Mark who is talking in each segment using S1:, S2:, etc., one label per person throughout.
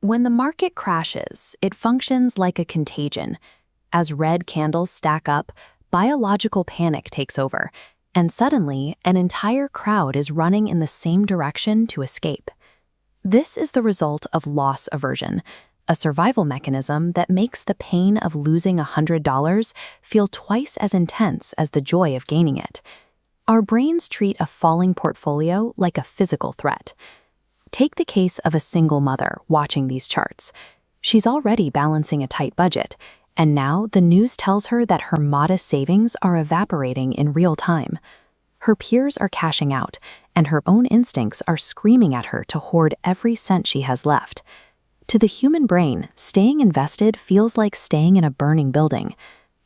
S1: When the market crashes, it functions like a contagion. As red candles stack up, biological panic takes over, and suddenly an entire crowd is running in the same direction to escape. This is the result of loss aversion, a survival mechanism that makes the pain of losing $100 feel twice as intense as the joy of gaining it. Our brains treat a falling portfolio like a physical threat. Take the case of a single mother watching these charts. She's already balancing a tight budget, and now the news tells her that her modest savings are evaporating in real time. Her peers are cashing out, and her own instincts are screaming at her to hoard every cent she has left. To the human brain, staying invested feels like staying in a burning building,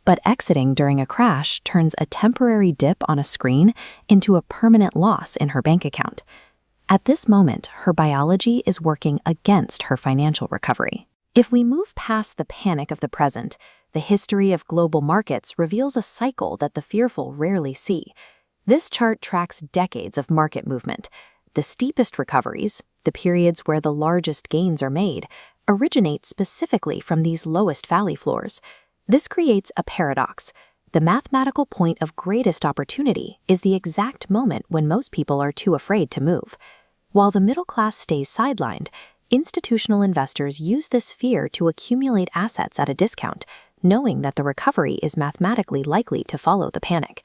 S1: but exiting during a crash turns a temporary dip on a screen into a permanent loss in her bank account. At this moment, her biology is working against her financial recovery. If we move past the panic of the present, the history of global markets reveals a cycle that the fearful rarely see. This chart tracks decades of market movement. The steepest recoveries, the periods where the largest gains are made, originate specifically from these lowest valley floors. This creates a paradox. The mathematical point of greatest opportunity is the exact moment when most people are too afraid to move. While the middle class stays sidelined, institutional investors use this fear to accumulate assets at a discount, knowing that the recovery is mathematically likely to follow the panic.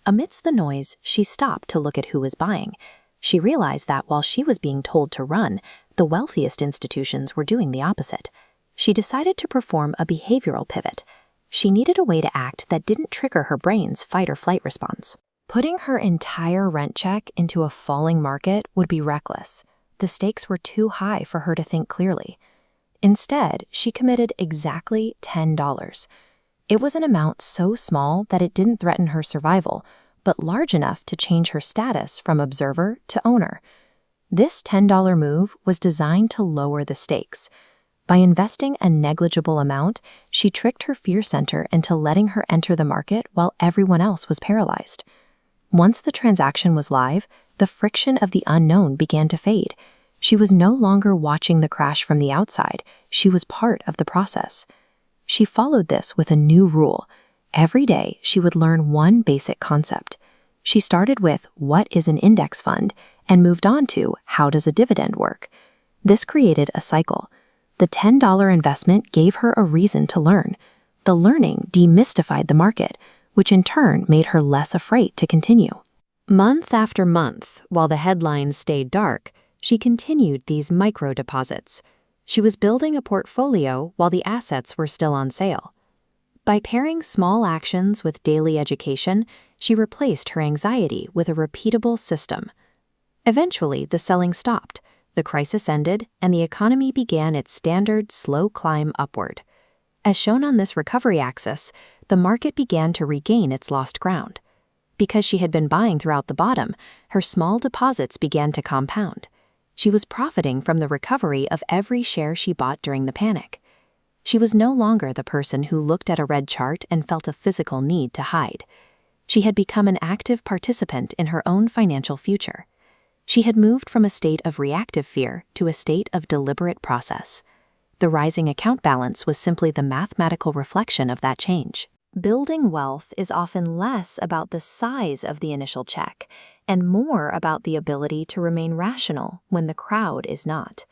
S1: Amidst the noise, she stopped to look at who was buying. She realized that while she was being told to run, the wealthiest institutions were doing the opposite. She decided to perform a behavioral pivot. She needed a way to act that didn't trigger her brain's fight-or-flight response. Putting her entire rent check into a falling market would be reckless. The stakes were too high for her to think clearly. Instead, she committed exactly $10. It was an amount so small that it didn't threaten her survival, but large enough to change her status from observer to owner. This $10 move was designed to lower the stakes. By investing a negligible amount, she tricked her fear center into letting her enter the market while everyone else was paralyzed. Once the transaction was live, the friction of the unknown began to fade. She was no longer watching the crash from the outside. She was part of the process. She followed this with a new rule. Every day, she would learn one basic concept. She started with what is an index fund and moved on to how does a dividend work. This created a cycle. The $10 investment gave her a reason to learn. The learning demystified the market, which in turn made her less afraid to continue. Month after month, while the headlines stayed dark, she continued these micro deposits. She was building a portfolio while the assets were still on sale. By pairing small actions with daily education, she replaced her anxiety with a repeatable system. Eventually, the selling stopped, the crisis ended, and the economy began its standard slow climb upward. As shown on this recovery axis, the market began to regain its lost ground. Because she had been buying throughout the bottom, her small deposits began to compound. She was profiting from the recovery of every share she bought during the panic. She was no longer the person who looked at a red chart and felt a physical need to hide. She had become an active participant in her own financial future. She had moved from a state of reactive fear to a state of deliberate process. The rising account balance was simply the mathematical reflection of that change. Building wealth is often less about the size of the initial check and more about the ability to remain rational when the crowd is not.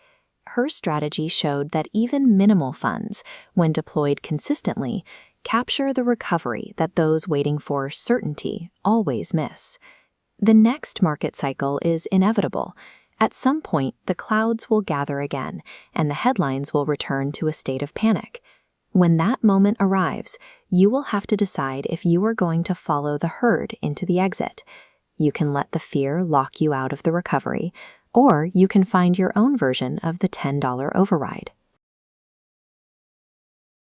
S1: Her strategy showed that even minimal funds, when deployed consistently, capture the recovery that those waiting for certainty always miss. The next market cycle is inevitable. At some point, the clouds will gather again, and the headlines will return to a state of panic. When that moment arrives, you will have to decide if you are going to follow the herd into the exit. You can let the fear lock you out of the recovery, or you can find your own version of the $10 override.